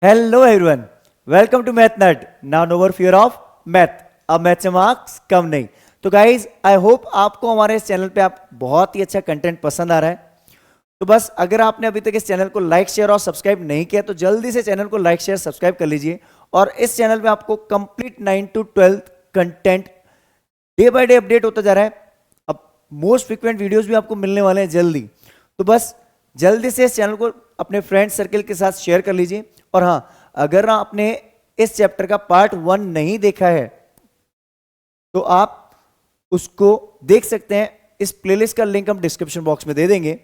Hello everyone, welcome to Math Nut. Now no more fear of math. अब math से marks कम नहीं. तो guys I hope आपको हमारे इस चैनल पे आप बहुत ही अच्छा कंटेंट पसंद आ रहा है. तो बस अगर आपने अभी तक इस चैनल को लाइक शेयर और सब्सक्राइब नहीं किया तो जल्दी से चैनल को लाइक शेयर सब्सक्राइब कर लीजिए. और इस चैनल पे आपको complete 9 to 12 content day by day update होता जा रहा है. अब मोस्ट फ्रिक्वेंट वीडियोस भी आपको मिलने वाले हैं जल्दी. तो बस जल्दी से इस चैनल को अपने फ्रेंड सर्कल के साथ शेयर कर लीजिए. और हाँ, अगर आपने इस चैप्टर का पार्ट 1 नहीं देखा है तो आप उसको देख सकते हैं. इस प्लेलिस्ट का लिंक हम डिस्क्रिप्शन बॉक्स में दे देंगे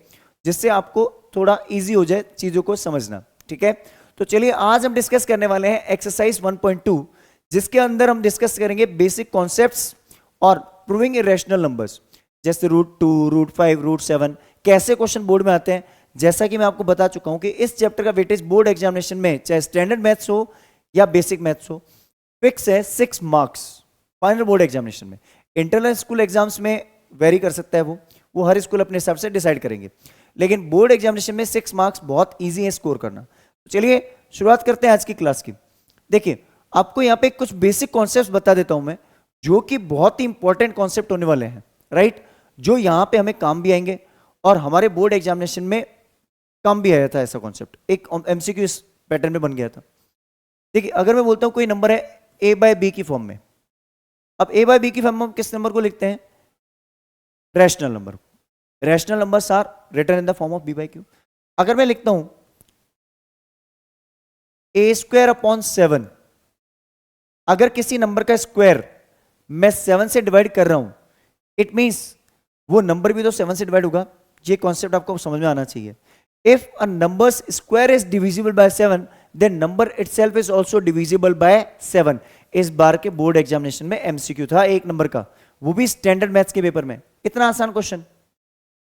जिससे आपको थोड़ा इजी हो जाए चीजों को समझना. ठीक है, तो चलिए आज हम डिस्कस करने वाले हैं एक्सरसाइज 1.2 जिसके अंदर हम डिस्कस करेंगे बेसिक कॉन्सेप्ट्स और प्रूविंग इरेशनल नंबर्स जैसे √2, √5, √7 कैसे क्वेश्चन बोर्ड में आते हैं. जैसा कि मैं आपको बता चुका हूं कि इस चैप्टर का वेटेज बोर्ड एग्जामिनेशन में चाहे स्टैंडर्ड मैथ्स हो या बेसिक मैथ्स हो फिक्स है 6 मार्क्स फाइनल बोर्ड एग्जामिनेशन में. इंटरनल स्कूल एग्जाम्स में वेरी कर सकता है, वो हर स्कूल अपने हिसाब से डिसाइड करेंगे, लेकिन बोर्ड एग्जामिनेशन में 6 मार्क्स बहुत ईजी है स्कोर करना. तो चलिए शुरुआत करते हैं आज की क्लास की. देखिए आपको यहाँ पे कुछ बेसिक कॉन्सेप्ट बता देता हूं मैं जो कि बहुत ही इंपॉर्टेंट कॉन्सेप्ट होने वाले हैं, राइट, जो यहां पे हमें काम भी आएंगे और हमारे बोर्ड एग्जामिनेशन में काम भी आया था. ऐसा कॉन्सेप्ट एक एमसीक्यू इस पैटर्न में बन गया था. देखिए अगर मैं बोलता हूं कोई नंबर है a बाय बी की फॉर्म में, अब a बाय बी की फॉर्म में हम किस नंबर को लिखते हैं? Rational number. Rational numbers are written in the form of b by Q. अगर मैं लिखता हूं a² / 7, अगर किसी नंबर का स्क्वायर मैं 7 से डिवाइड कर रहा हूं इट मींस वो नंबर भी तो 7 से डिवाइड होगा. ये कॉन्सेप्ट आपको समझ में आना चाहिए. If a numbers square is divisible by 7 then number itself is also divisible by 7. इस बार के बोर्ड एग्जामिनेशन में एमसीक्यू था एक नंबर का, वो भी स्टैंडर्ड मैथ्स के पेपर में. इतना आसान क्वेश्चन.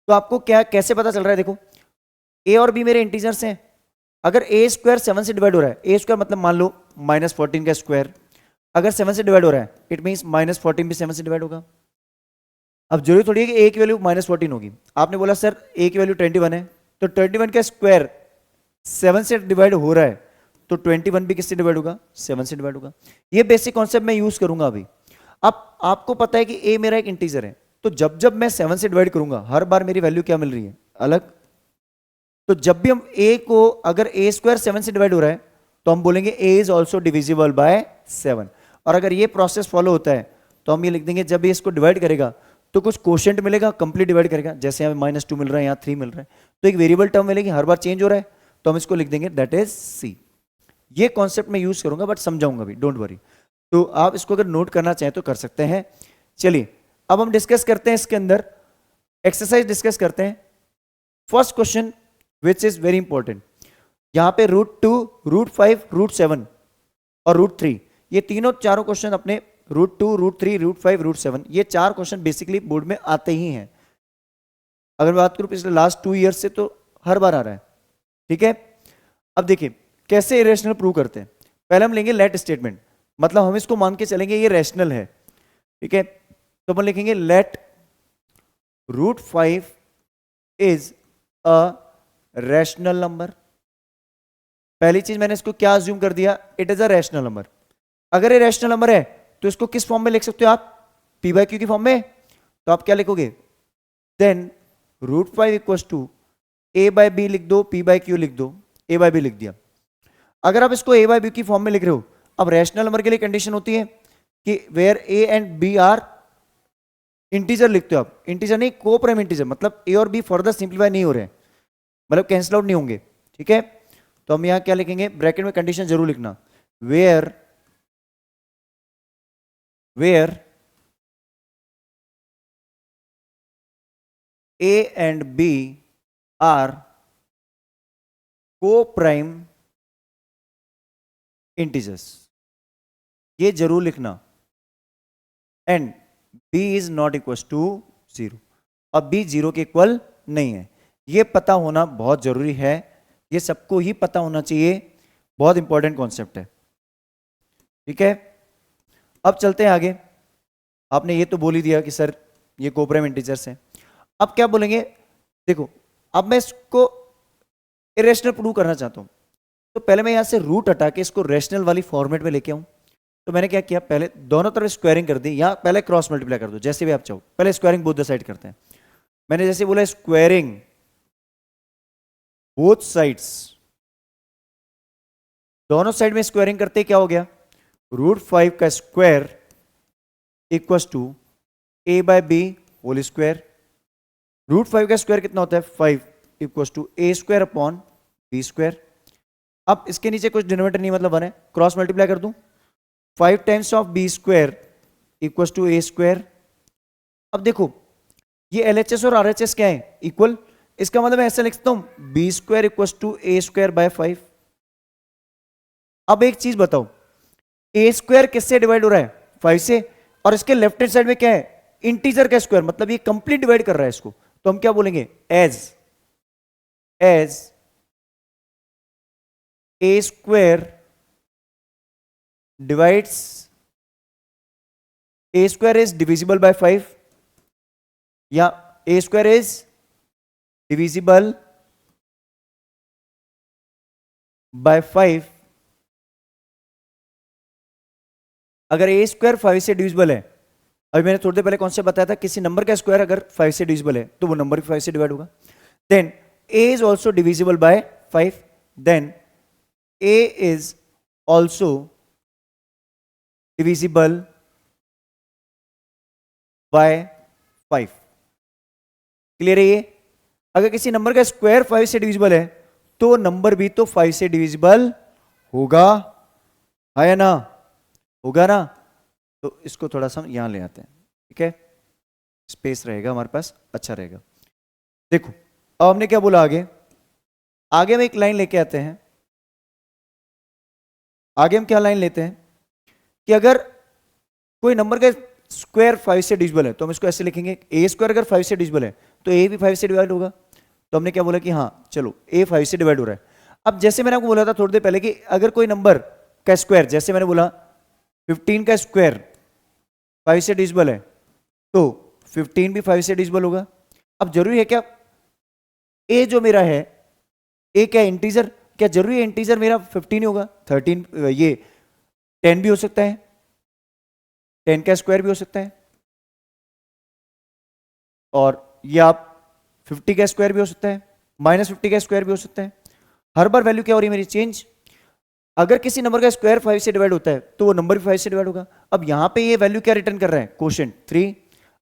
तो आपको क्या कैसे पता चल रहा है? देखो ए और बी मेरे इंटीजर्स हैं. अगर a² 7 से डिवाइड हो रहा है, a² मतलब मान लो -14 का स्क्वायर, अगर 7 से डिवाइड हो रहा है इट मींस -14 भी 7 से डिवाइड होगा. अब जरूरी थोड़ी है कि a की वैल्यू -14 होगी. आपने बोला सर a की वैल्यू 21 है, तो 21 का स्क्वायर 7 से डिवाइड हो रहा है तो 21 भी किससे डिवाइड होगा? 7 से डिवाइड होगा. ये बेसिक कॉन्सेप्ट मैं यूज करूंगा अभी. अब आपको पता है कि a मेरा एक इंटीजर है, तो जब जब मैं 7 से डिवाइड करूंगा हर बार मेरी वैल्यू क्या मिल रही है? अलग. तो जब भी हम a को अगर a² 7 से डिवाइड हो रहा है तो हम बोलेंगे a is also divisible by 7. और अगर ये प्रोसेस फॉलो होता है तो हम ये लिख देंगे जब ये इसको डिवाइड करेगा तो कुछ क्वोशिएंट मिलेगा, कंप्लीट डिवाइड करेगा. जैसे यहाँ -2 मिल रहा है, यहाँ 3 मिल रहा है, तो एक वेरिएबल टर्म मिलेगी, हर बार चेंज हो रहा है, तो हम इसको लिख देंगे दैट इज c. ये कॉन्सेप्ट मैं यूज करूंगा बट समझाऊंगा भी, डोंट वरी. तो आप इसको अगर नोट करना चाहें तो कर सकते हैं. चलिए अब हम डिस्कस करते हैं, इसके अंदर एक्सरसाइज डिस्कस करते हैं. First question which is very important. यहां पे √2, √5, √7 और √3 ये तीनों चारों क्वेश्चन अपने √2, √3, √5, √7 ये 4 क्वेश्चन बेसिकली बोर्ड में आते ही हैं. अगर बात करूं पिछले लास्ट 2 ईयर्स से तो हर बार आ रहा है. ठीक है, अब देखिए कैसे इरेशनल प्रूव करते हैं. पहले हम लेंगे लेट स्टेटमेंट, मतलब हम इसको मान के चलेंगे ये रैशनल है. ठीक है, तो हम लिखेंगे let √5 is a rational number. पहली चीज मैंने इसको क्या अज्यूम कर दिया? It is a rational number. अगर ये रैशनल नंबर है तो इसको किस फॉर्म में लिख सकते हो आप? p बाय क्यू की फॉर्म में. तो आप क्या लिखोगे? Then √5 equals to a by B लिख दो, p बाय क्यू लिख दो, a बाय बी लिख दिया. अगर आप इसको a बाय बी की फॉर्म में लिख रहे हो, अब रैशनल नंबर के लिए कंडीशन होती है कि where a and b are integer लिखते हो आप. इंटीजर नहीं, को प्राइम इंटीजर, मतलब a और b फर्दर सिंप्लीफाई नहीं हो रहे हैं, मतलब कैंसिल आउट नहीं होंगे. ठीक है, तो हम यहां क्या लिखेंगे? ब्रैकेट में कंडीशन जरूर लिखना, where a and b are co-prime integers. ये जरूर लिखना. And b is not equal to 0. अब b 0 के इक्वल नहीं है. ये पता होना बहुत जरूरी है, ये सबको ही पता होना चाहिए, बहुत इंपॉर्टेंट कॉन्सेप्ट है. ठीक है, अब चलते हैं आगे. आपने ये तो बोल ही दिया कि सर ये कोप्राइम इंटीजर्स हैं. अब क्या बोलेंगे? देखो अब मैं इसको इरेशनल प्रूव करना चाहता हूं, तो पहले मैं यहां से रूट हटा के इसको रेशनल वाली फॉर्मेट में लेके आऊं। तो मैंने क्या किया, पहले दोनों तरफ स्क्वायरिंग कर दी, या पहले क्रॉस मल्टीप्लाई कर दो, जैसे भी आप चाहो। पहले स्क्वायरिंग बोथ द साइड करते हैं। मैंने जैसे बोला स्क्वायरिंग बोथ साइड्स, दोनों साइड में स्क्वायरिंग करते क्या हो गया, √5 का square equal to a by B whole square. √5 का स्क्वायर कितना होता है, 5 equal to a square upon b square. अब इसके नीचे कुछ डिनोमिनेटर नहीं मतलब 1 है, क्रॉस मल्टीप्लाई कर दूं, 5 times of b square equal to a square. अब देखो ये LHS और RHS क्या है, इक्वल। इसका मतलब मैं ऐसा लिख सकता हूं b square equal to a square by 5। अब एक चीज बताओ, a स्क्वायर किससे डिवाइड हो रहा है, 5 से, और इसके लेफ्ट हैंड साइड में क्या है, इंटीजर का स्क्वायर, मतलब ये कंप्लीट डिवाइड कर रहा है इसको। तो हम क्या बोलेंगे, as a square divides, a square is divisible by 5, या a square is divisible by 5। अगर a स्क्वायर 5 से डिविजिबल है, अभी मैंने थोड़ी देर पहले कॉन्सेप्ट बताया था, किसी नंबर का स्क्वायर अगर 5 से डिविजिबल है तो वो नंबर भी 5 से डिवाइड होगा। Then a is also divisible by 5, then a is also divisible by 5। Clear है ये? अगर किसी नंबर का स्क्वायर 5 से डिविजिबल है तो नंबर भी तो 5 से डिविजिबल होगा, है ना, होगा ना। तो इसको थोड़ा सा यहां ले आते हैं, ठीक है, स्पेस रहेगा हमारे पास, अच्छा रहेगा। देखो अब हमने क्या बोला, आगे आगे हम एक लाइन लेके आते हैं। आगे हम क्या लाइन लेते हैं कि अगर कोई नंबर का स्क्वायर 5 से डिविजिबल है तो हम इसको ऐसे लिखेंगे, a स्क्वायर अगर 5 से डिविजिबल है तो a भी 5 से डिवाइड होगा। तो हमने क्या बोला कि हाँ चलो a 5 से डिवाइड हो रहा है। अब जैसे मैंने आपको बोला था थोड़ी देर पहले कि अगर कोई नंबर का स्क्वायर, जैसे मैंने बोला 15 का स्क्वायर 5 से डिविजिबल है तो 15 भी 5 से डिविजिबल होगा। अब जरूरी है क्या, a जो मेरा है, a क्या इंटीजर, क्या जरूरी है इंटीजर मेरा 15 ही होगा, 13 ये 10 भी हो सकता है, 10 का स्क्वायर भी हो सकता है, और ये आप 50 का स्क्वायर भी हो सकता है, -50 का स्क्वायर भी हो सकता है। हर बार वैल्यू क्या हो रही है मेरी, चेंज। अगर किसी नंबर का स्क्वायर 5 से डिवाइड होता है तो वो नंबर भी 5 से डिवाइड होगा। अब यहां पे ये वैल्यू क्या रिटर्न कर रहा है, क्वोशिएंट 3।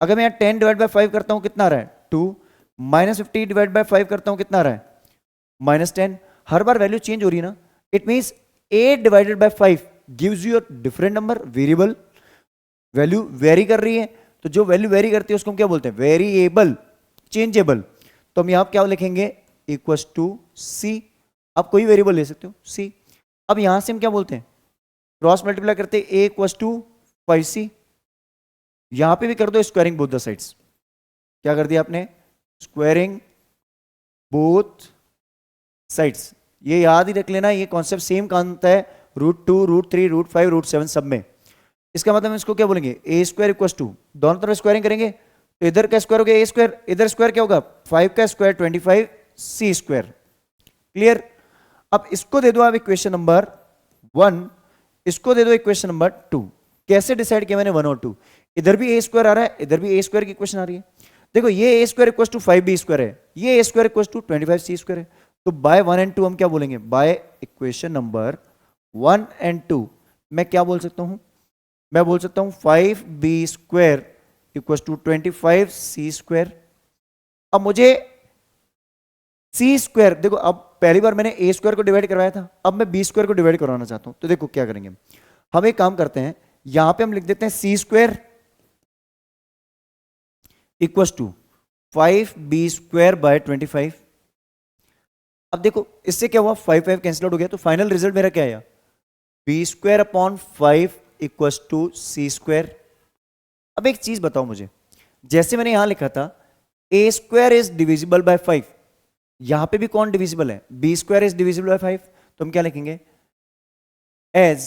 अगर मैं यहां 10 डिवाइड बाय 5 करता हूं कितना आ रहा है, 2। -50 डिवाइड बाय 5 करता हूं कितना आ रहा है, -10। हर बार वैल्यू चेंज हो रही है ना। It means 8 divided by 5 gives you a different number, variable, value very कर रही है। तो जो वैल्यू वेरी करती है उसको हम क्या बोलते हैं, वेरिएबल, चेंजेबल। तो हम यहां क्या लिखेंगे, इक्वल टू सी। आप कोई वेरिएबल ले सकते हो, सी। अब यहां से हम क्या बोलते हैं, क्रॉस मल्टीप्लाई करते हैं, a इक्वल टू 5c। यहां पे भी कर दो स्क्वायरिंग बोथ द साइड्स। क्या कर दिया आपने, स्क्वायरिंग बोथ साइड्स। ये याद ही रख लेना, ये कॉन्सेप्ट सेम काम होता है √2, √3, √5, √7 सब में। इसका मतलब हम इसको क्या बोलेंगे, a स्क्वायर इक्वल टू, दोनों तरफ स्क्वायरिंग करेंगे तो इधर का स्क्वायर हो गया a स्क्वायर, इधर स्क्वायर क्या होगा 5 का स्क्वायर 25 c स्क्वायर। क्लियर? अब इसको दे दो आप इक्वेशन नंबर 1, इसको दे दो इक्वेशन नंबर 2। कैसे डिसाइड किया मैंने 1 और 2, इधर भी a स्क्वायर आ रहा है, इधर भी a स्क्वायर की इक्वेशन आ रही है। देखो ये a square equal to 5b square है, ये a square equal to 25c square है। तो बाय 1 एंड 2 हम क्या बोलेंगे, बाय इक्वेशन नंबर 1 एंड 2 मैं क्या बोल सकता हूं, मैं बोल सकता हूं 5b square equal to 25c square. अब मुझे c स्क्वायर, देखो अब पहली बार मैंने a स्क्वायर को डिवाइड करवाया था, अब मैं b स्क्वायर को डिवाइड करवाना चाहता हूं। तो देखो क्या करेंगे, हम एक काम करते हैं, यहां पे हम लिख देते हैं c square equal to 5b square by 25। अब देखो इससे क्या हुआ, 5 5 कैंसिल आउट हो गया, तो फाइनल रिजल्ट मेरा क्या आया, b square upon 5 equal to c square. अब एक चीज बताओ मुझे, जैसे मैंने यहां लिखा था a square is divisible by 5, यहां पे भी कौन डिविजिबल है, b square is divisible by 5। तो हम क्या लिखेंगे, as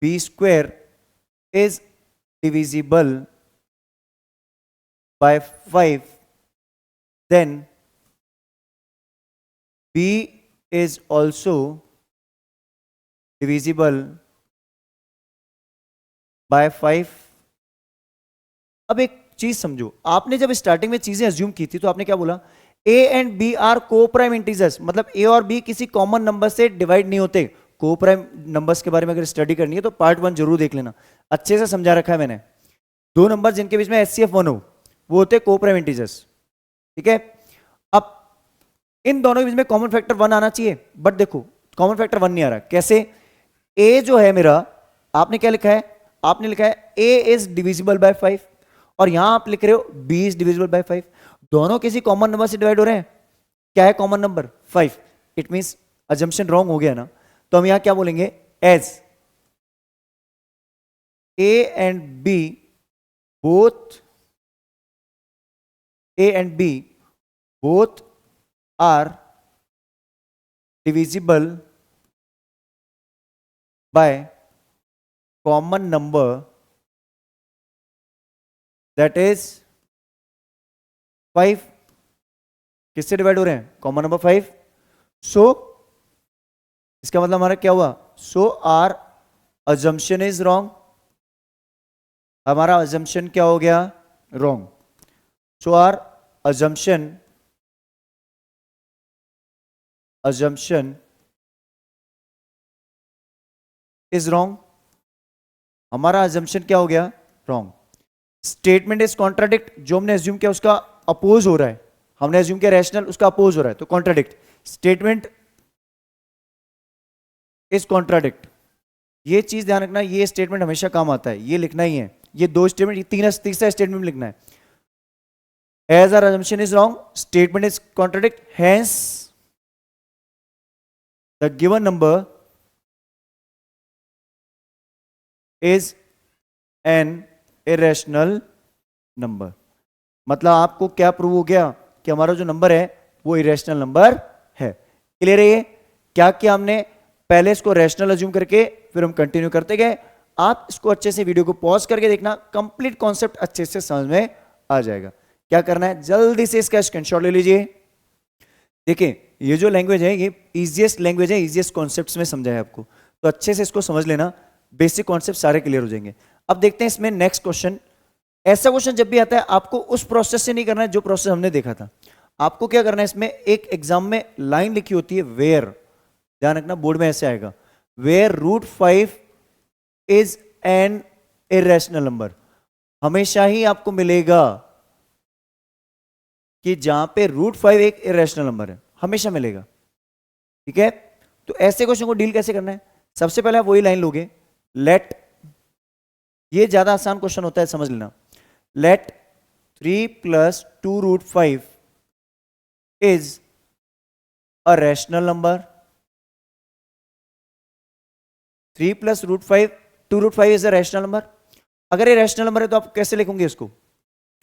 b square is divisible by 5 then b is also divisible by 5। अब एक चीज समझो, आपने जब स्टार्टिंग में चीजें अज्यूम की थी तो आपने क्या बोला, ए एंड बी आर को प्राइम इंटीजर्स, मतलब ए और बी किसी कॉमन नंबर से डिवाइड नहीं होते। को प्राइम नंबर्स के बारे में अगर स्टडी करनी है तो पार्ट 1 जरूर देख लेना, अच्छे से समझा रखा है मैंने। दो नंबर जिनके बीच में एचसीएफ 1 हो वो होते को प्राइम इंटीजर्स, ठीक है। अब इन दोनों के बीच में कॉमन फैक्टर 1 आना चाहिए, बट देखो कॉमन फैक्टर 1 नहीं आ रहा। कैसे? ए जो है मेरा, आपने क्या लिखा है, आपने लिखा है ए इज डिविजिबल बाय 5, और यहां आप लिख रहे हो बी इज डिविजिबल बाय 5। दोनों किसी कॉमन नंबर से डिवाइड हो रहे हैं। क्या है common number? 5। It means assumption wrong हो गया ना, तो हम यहां क्या बोलेंगे, as A and B both, A and B both are divisible by common number that is 5। किससे डिवाइड हो रहे हैं? Common number 5। सो इसका मतलब हमारा क्या हुआ, so our assumption is wrong. हमारा अजम्पशन क्या हो गया? Wrong. So our assumption is wrong. हमारा अजम्पशन क्या हो गया? रॉन्ग। स्टेटमेंट इज कॉन्ट्राडिक्ट, जो हमने एज्यूम किया उसका अपोज हो रहा है। हमने एज्यूम किया रैशनल, उसका अपोज हो रहा है, तो कॉन्ट्राडिक्ट। स्टेटमेंट इज कॉन्ट्राडिक्ट, ये चीज ध्यान रखना, ये स्टेटमेंट हमेशा काम आता है, ये लिखना ही है। ये दो स्टेटमेंट, तीसरा स्टेटमेंट लिखना है। As our assumption is wrong, statement is contradict, hence the given number is an irrational number। मतलब आपको क्या प्रूव हो गया कि हमारा जो नंबर है वो इरेशनल नंबर है। क्लियर है? ये क्या किया हमने, पहले इसको रैशनल अज्यूम करके फिर हम कंटिन्यू करते गए। आप इसको अच्छे से वीडियो को पॉज करके देखना, कंप्लीट कॉन्सेप्ट अच्छे से समझ में आ जाएगा। क्या करना है, जल्दी से इसका स्क्रीनशॉट ले लीजिए। देखिए ये जो लैंग्वेज है ये इजीएस्ट लैंग्वेज है, इजीएस्ट कॉन्सेप्ट्स में समझा है आपको, तो अच्छे से इसको समझ लेना, बेसिक कॉन्सेप्ट सारे क्लियर हो जाएंगे। अब देखते हैं इसमें नेक्स्ट क्वेश्चन। ऐसा क्वेश्चन जब भी आता है आपको उस प्रोसेस से नहीं करना है जो प्रोसेस हमने देखा था। आपको क्या करना है, इसमें एक एग्जाम में लाइन लिखी होती है वेयर, ध्यान रखना बोर्ड में ऐसे आएगा, where √5 is an irrational number. हमेशा ही आपको मिलेगा कि जहां पे √5 एक इरेशनल नंबर है, हमेशा मिलेगा, ठीक है। तो ऐसे क्वेश्चन को डील कैसे करना है, सबसे पहले आप वही लाइन लोगे, लेट, ये ज्यादा आसान क्वेश्चन होता है, समझ लेना। Let 3 + 2√5 is a rational number. 3 + √5, 2√5 is a rational number. अगर ये रैशनल नंबर है तो आप कैसे लिखोगे इसको,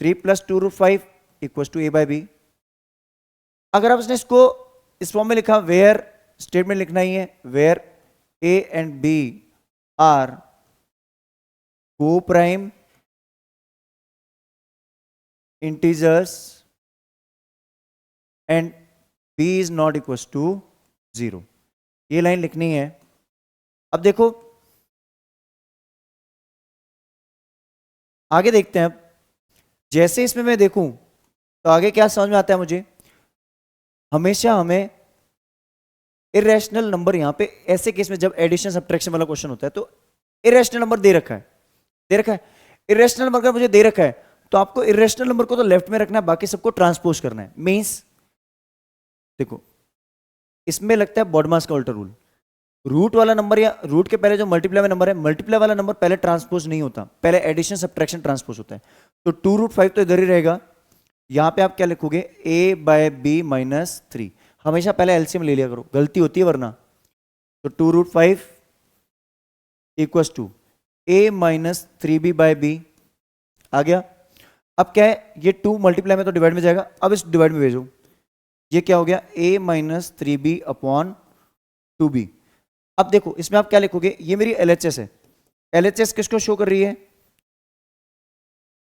3 + 2√5 = a/b। अगर आप इसने इसको इस फॉर्म में लिखा, वेयर, स्टेटमेंट लिखना ही है, where a and b are को prime integers and b is not equal to 0, ये लाइन लिखनी है। अब देखो आगे देखते हैं। अब जैसे इसमें मैं देखूं तो आगे क्या समझ में आता है मुझे, हमेशा हमें इरेशनल नंबर, यहां पे ऐसे केस में जब एडिशन सब्ट्रैक्शन वाला क्वेश्चन होता है तो इरेशनल नंबर दे रखा है, इरेशनल नंबर का मुझे दे रखा है, तो आपको इरेशनल नंबर को तो लेफ्ट में रखना है, बाकी सबको ट्रांसपोज करना है। मींस देखो इसमें लगता है बॉडमास का उल्टा रूल, रूट वाला नंबर या रूट के पहले जो मल्टीप्लाई नंबर है, मल्टीप्लाई वाला नंबर पहले ट्रांसपोज नहीं होता, पहले एडिशन सब्ट्रैक्शन ट्रांसपोज होता है। तो 2√5 तो इधर ही रहेगा, यहां पे आप क्या लिखोगे, a/b - 3। हमेशा पहले एलसीएम ले लिया करो, गलती होती है वरना। तो 2√5 = a - 3b/b आ गया। अब क्या है, ये 2 मल्टीप्लाई में तो डिवाइड में जाएगा, अब इस डिवाइड में भेजो, ये क्या हो गया, a - 3b/2b। अब देखो इसमें आप क्या लिखोगे, ये मेरी LHS है, LHS किसको शो कर रही है,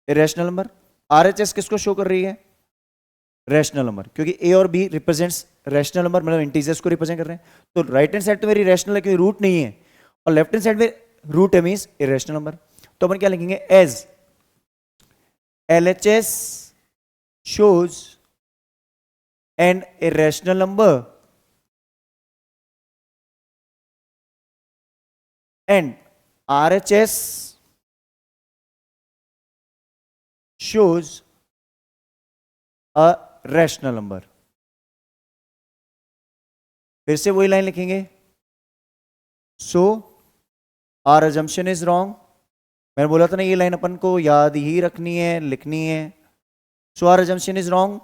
इरेशनल नंबर। RHS किसको शो कर रही है, रैशनल नंबर, क्योंकि ए और बी रिप्रेजेंट्स रैशनल नंबर, मतलब इंटीजर्स को रिप्रेजेंट कर रहे हैं। तो राइट हैंड साइड तो मेरी रैशनल है क्योंकि रूट नहीं है, और लेफ्ट हैंड साइड में रूट है मींस इरेशनल नंबर। तो अपन क्या लिखेंगे, as LHS shows an irrational number and RHS shows a rational number। फिर से वही लाइन लिखेंगे, सो आर assumption इज रॉन्ग। मैंने बोला था ना ये लाइन अपन को याद ही रखनी है, लिखनी है। सो आर assumption इज रॉन्ग।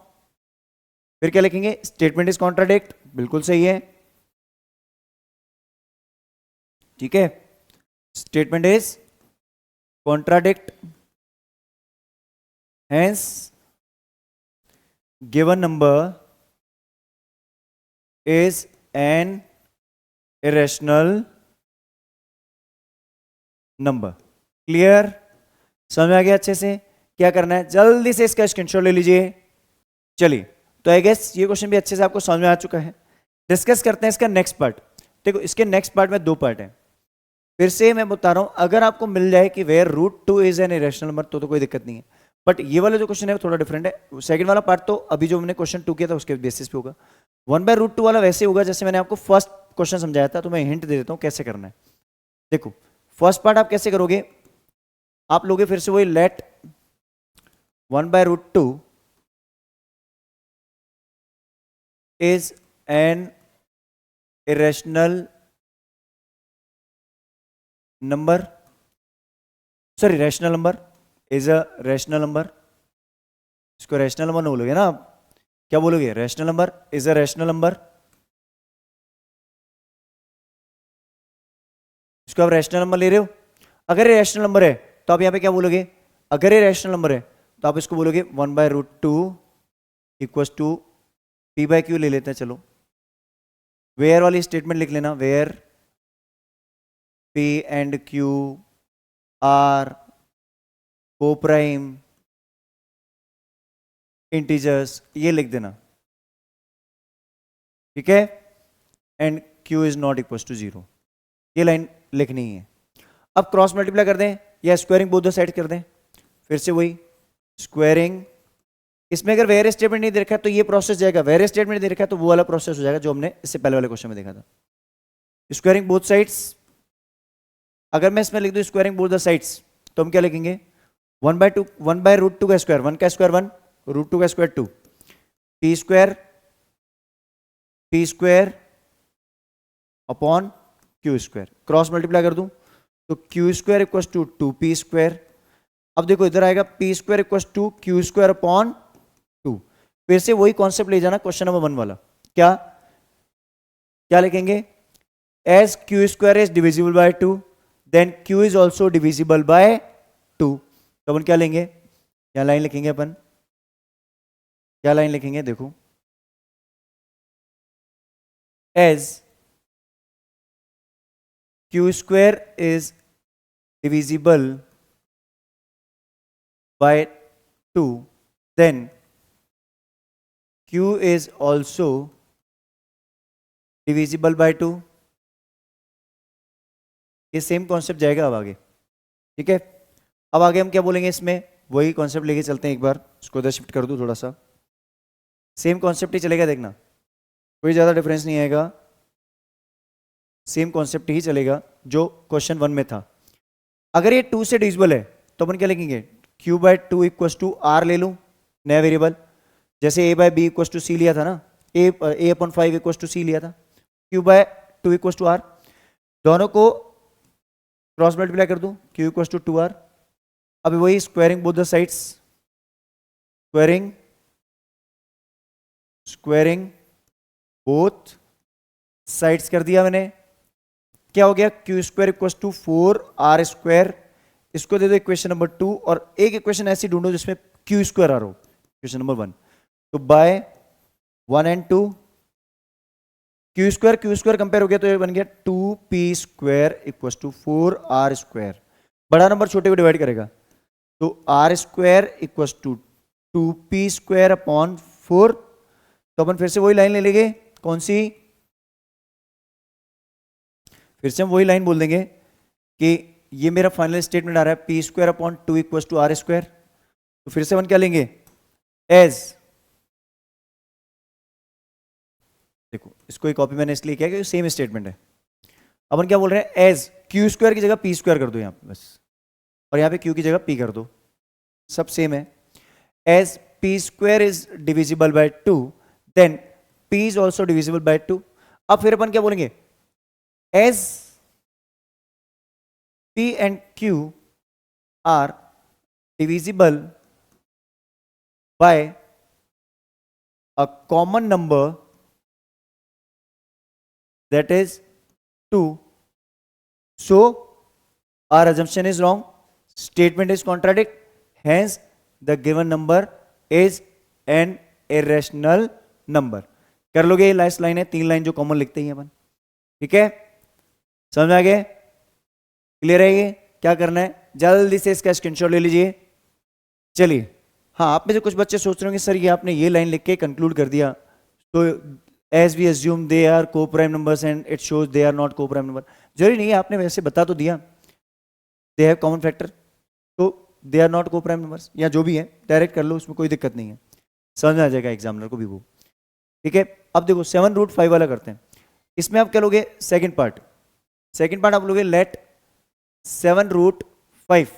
फिर क्या लिखेंगे, स्टेटमेंट इज कॉन्ट्राडिक्ट, बिल्कुल सही है, ठीक है, statement is contradict, hence given number is an irrational number. Clear, समझ में आ गया अच्छे से? क्या करना है, जल्दी से इसका स्क्रीनशॉट ले लीजिए। चलिए, तो आई गेस ये क्वेश्चन भी अच्छे से आपको समझ में आ चुका है। डिस्कस करते हैं इसका नेक्स्ट पार्ट। देखो, इसके नेक्स्ट पार्ट में 2 पार्ट है। फिर से मैं बता रहा हूं, अगर आपको मिल जाए कि where √2 is an irrational number तो कोई दिक्कत नहीं है, बट ये वाला जो क्वेश्चन है वो थोड़ा डिफरेंट है। सेकंड वाला पार्ट तो अभी जो हमने क्वेश्चन 2 किया था उसके बेसिस पे होगा। 1/√2 वाला वैसे होगा जैसे मैंने आपको फर्स्ट क्वेश्चन समझाया था। तो मैं हिंट दे देता हूं कैसे करना है। देखो, फर्स्ट पार्ट आप कैसे करोगे, आप लोगे फिर से वही late 1/√2 is an irrational number, sorry rational number is a rational number। इसको रैशनल नंबर बोलोगे ना आप, क्या बोलोगे, rational number is a rational number. इसको आप रैशनल नंबर ले रहे हो। अगर ये रैशनल नंबर है तो आप यहां पे क्या बोलोगे, अगर ये रैशनल नंबर है तो आप इसको बोलोगे 1/√2 इक्वल्स टू P/Q ले लेते हैं। चलो, वेयर वाली स्टेटमेंट लिख लेना, where P and Q are coprime integers, ये लिख देना, ठीक है, and Q is not equal to 0, ये लाइन लिखनी है। अब क्रॉस मल्टीप्लाई कर दें या स्क्वायरिंग बोथ द साइड कर दें। फिर से वही स्क्वायरिंग, इसमें अगर वेयर स्टेटमेंट नहीं दे रखा है तो ये प्रोसेस जाएगा, वेयर स्टेटमेंट दे रखा है तो वो वाला प्रोसेस हो जाएगा जो हमने इससे पहले वाले क्वेश्चन में देखा था। स्क्वायरिंग बोथ साइड्स, अगर मैं इसमें लिख दूं स्क्वायरिंग बोथ द साइड्स तो हम क्या लिखेंगे, 1/√2 का स्क्वायर 1 का स्क्वायर 1, √2 का square 2, P square upon Q square. Cross multiply कर दूं तो Q square equal to 2P square. अब देखो इधर आएगा P square equal to Q square upon 2। फिर से वही कॉन्सेप्ट ले जाना क्वेश्चन नंबर 1 वाला। क्या क्या लिखेंगे, as Q square is divisible by 2 then Q is also divisible by 2। तो अपन क्या लेंगे, क्या लाइन लिखेंगे अपन, क्या लाइन लिखेंगे, देखो, as Q square is divisible by 2 then Q is also divisible by 2। ये सेम कॉन्सेप्ट जाएगा अब आगे, ठीक है। अब आगे हम क्या बोलेंगे, इसमें वही कॉन्सेप्ट लेके चलते हैं। एक बार इसको इधर शिफ्ट कर दूं, थोड़ा सा सेम कॉन्सेप्ट ही चलेगा, देखना कोई ज़्यादा डिफरेंस नहीं आएगा, सेम कॉन्सेप्ट ही चलेगा जो क्वेश्चन 1 में था। अगर ये 2 से डिविजिबल है तो अपन क्या लिखेंगे, Q/2 इक्वल टू R ले लूं नया वेरिएबल, जैसे A/B इक्वल टू C लिया था ना, A/5 इक्वल टू C लिया था, Q/2 इक्वल टू R, दोनों को क्रॉस मल्टीप्लाई कर दूं, Q इक्वल टू 2R। अब वही squaring both the sides, squaring both sides कर दिया मैंने। क्या हो गया, Q square equal to 4R square. इसको दे दो इक्वेशन नंबर 2 और एक इक्वेशन ऐसी ढूंढो जिसमें Q स्क्वायर आ रहा हो, इक्वेशन नंबर 1। तो by 1 and 2 Q square compare हो गया तो ये बन गया 2P square equal to 4R square. बड़ा नंबर छोटे को डिवाइड करेगा तो R square equal to 2P square upon 4, तो अपन फिर से वही लाइन ले लेंगे, कौन सी, फिर से हम वही लाइन बोल देंगे कि ये मेरा फाइनल स्टेटमेंट आ रहा है P square upon 2 equal to R square. तो फिर से अपन क्या लेंगे, एज, देखो इसको एक कॉपी मैंने इसलिए किया कि सेम स्टेटमेंट है। अपन क्या बोल रहे हैं, एज क्यू स्क्वायर की जगह पी स्क्वायर कर दो यहां पे बस, और यहां पे क्यू की जगह पी कर दो, सब सेम है। As P square is divisible by 2, then P is also divisible by 2। अब फिर अपन क्या बोलेंगे, as P and Q are divisible by a common number that is 2, so our assumption is wrong, statement is contradict, hence the given number is an irrational number। कर लोगे, ये last line है, 3 line जो common लिखते ही अपन, ठीक है, समझ में आ गया, क्लियर है ये, क्या करना है जल्दी से इसका स्क्रीनशॉट ले लीजिए। चलिए, हाँ आप में से कुछ बच्चे सोच रहे होंगे सर ये आपने ये लाइन लिख के कंक्लूड कर दिया, तो as we assume they are co-prime numbers and it shows they are not co-prime number, जरूरी नहीं है, आपने वैसे बता तो दिया they have common factor, तो they are not co-prime numbers, या जो भी है डायरेक्ट कर लो, उसमें कोई दिक्कत नहीं है, समझ में आ जाएगा एग्जामिनर को भी वो, ठीक है। अब देखो 7√5 वाला करते हैं, इसमें आप क्या लोगे, सेकंड पार्ट आप लोगे let 7√5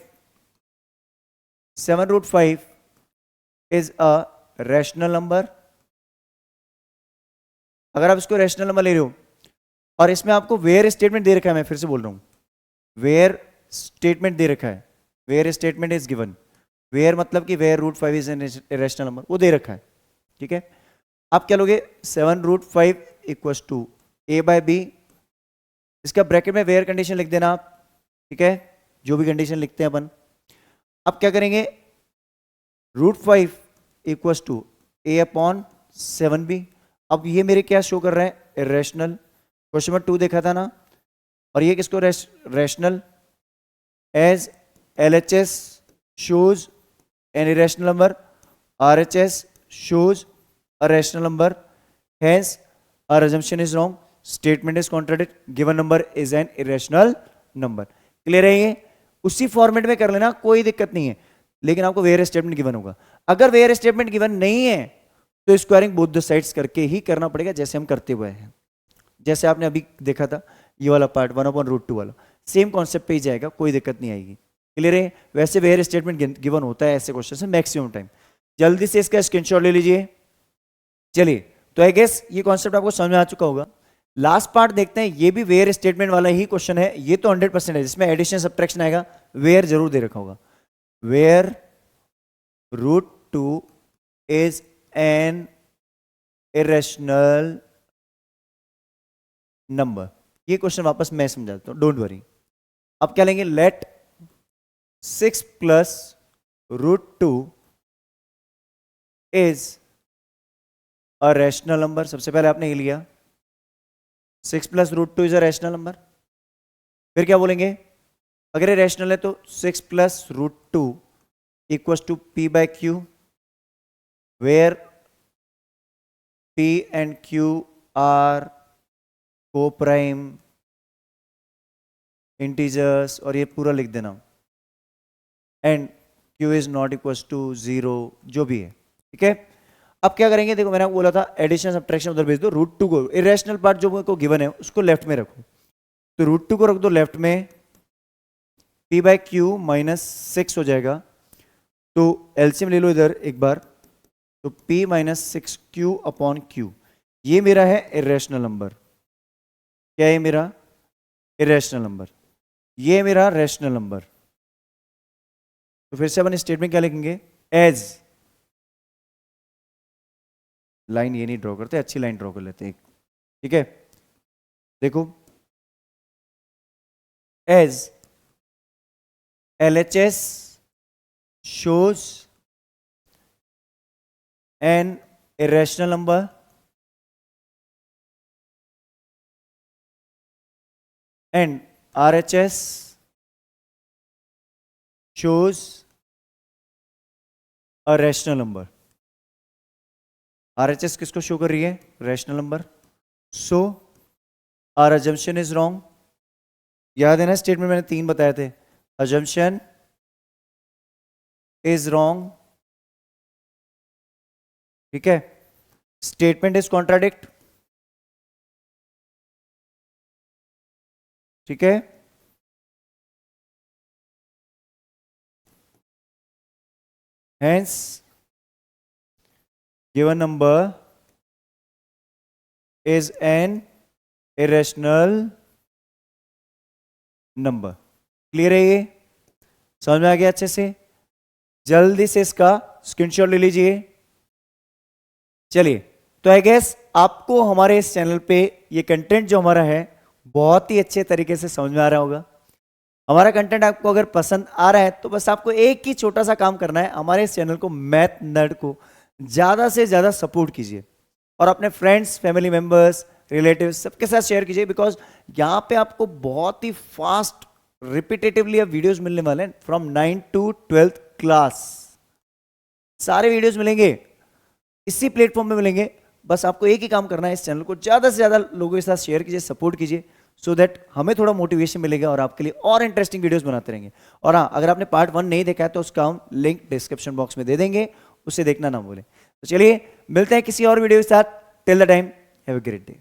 is a rational number. अगर आप इसको रैशनल नंबर ले रहे हो और इसमें आपको वेयर स्टेटमेंट दे रखा है, मैं फिर से बोल रहा हूं, वेयर स्टेटमेंट दे रखा है, where statement is given, where मतलब कि where √5 is an rational number, वो दे रखा है, ठीक है। आप क्या लोगे, 7√5 equal to a by B, इसका ब्रैकेट में वेयर कंडीशन लिख देना आप, ठीक है, जो भी कंडीशन लिखते हैं अपन। अब क्या करेंगे, √5 equal to a upon 7b। अब ये मेरे क्या शो कर रहे हैं, इरेशनल, क्वेश्चन नंबर 2 देखा था ना, और ये किसको rational, as LHS shows an irrational number, RHS shows a rational number, hence our assumption is wrong, statement is contradict, given number is an irrational number। Clear है ये, उसी फॉर्मेट में कर लेना, कोई दिक्कत नहीं है, लेकिन आपको वेयर स्टेटमेंट गिवन होगा। अगर वेयर स्टेटमेंट गिवन नहीं है तो स्क्वायरिंग बोथ द साइड्स करके ही करना पड़ेगा, जैसे हम करते हुए हैं, जैसे आपने अभी देखा था ये वाला पार्ट 1/√2 वाला, सेम कॉन्सेप्ट पे ही जाएगा, कोई दिक्कत नहीं आएगी, क्लियर है। वैसे वेयर स्टेटमेंट गिवन होता है ऐसे क्वेश्चन से मैक्सिमम टाइम। जल्दी से इसका स्क्रीनशॉट ले लीजिए। चलिए, तो आई गेस ये कॉन्सेप्ट आपको समझ में आ चुका होगा। लास्ट पार्ट देखते हैं, ये भी वेयर स्टेटमेंट वाला ही क्वेश्चन है, ये तो 100% है, जिसमें एडिशन सब्ट्रैक्शन आएगा, वेयर जरूर दे रखा होगा, where √2 is an irrational number. ये क्वेश्चन वापस मैं समझाता हूं, डोंट वरी। अब क्या लेंगे, let 6 plus √2 is a rational number. सबसे पहले आपने ये लिया 6 plus √2 is a rational number, फिर क्या बोलेंगे, अगर ये रैशनल है तो 6 plus √2 equal to p by Q, where P and Q are co-prime integers, और ये पूरा लिख देना, and Q is not equals to 0, जो भी है, ठीक है। अब क्या करेंगे, देखो मैंने आपको बोला था एडिशन सब्ट्रैक्शन उधर भेज दो, √2 को, इरेशनल पार्ट जो को गिवन है उसको लेफ्ट में रखो, तो √2 को रख दो लेफ्ट में, P बाय क्यू -6 हो जाएगा, तो एलसीएम ले लो इधर एक बार, तो P -6Q अपॉन Q, ये मेरा है इरेशनल नंबर, क्या है मेरा इरेशनल नंबर, ये मेरा रैशनल नंबर। तो फिर से अपन स्टेटमेंट क्या लिखेंगे, एज, लाइन ये नहीं ड्रॉ करते, अच्छी लाइन ड्रॉ कर लेते हैं, ठीक है, देखो, as LHS shows an irrational number and RHS shows a rational number। RHS किसको शो कर रही है? Rational number. So our assumption is wrong. याद है ना स्टेटमेंट मैंने 3 बताए थे. Assumption is wrong. ठीक है. Statement is contradict. ठीक है. Hence, given number is an irrational number. Clear है? ये समझ में आ गया अच्छे से? जल्दी से इसका स्क्रीनशॉट ले लीजिए. चलिए, तो आई गेस आपको हमारे इस चैनल पे ये कंटेंट जो हमारा है बहुत ही अच्छे तरीके से समझ में आ रहा होगा. हमारा कंटेंट आपको अगर पसंद आ रहा है तो बस आपको एक ही छोटा सा काम करना है, हमारे इस चैनल को मैथ नर्ड को ज़्यादा से ज़्यादा सपोर्ट कीजिए और अपने फ्रेंड्स, फैमिली मेंबर्स, रिलेटिव्स सबके साथ शेयर कीजिए. बिकॉज यहाँ पे आपको बहुत ही फास्ट रिपीटेटिवली अब वीडियोस मिलने वाले हैं फ्रॉम 9 to 12th क्लास. सारे वीडियोस मिलेंगे इसी प्लेटफॉर्म में मिलेंगे. बस आपको एक ही काम करना है, इस चैनल को ज़्यादा से ज़्यादा लोगों के साथ शेयर कीजिए, सपोर्ट कीजिए, सो दैट हमें थोड़ा मोटिवेशन मिलेगा और आपके लिए और इंटरेस्टिंग वीडियोस बनाते रहेंगे. और हाँ, अगर आपने पार्ट 1 नहीं देखा है तो उसका हम लिंक डिस्क्रिप्शन बॉक्स में दे देंगे, उसे देखना ना भूलें. तो चलिए मिलते हैं किसी और वीडियो के साथ. Till the time, have a great day.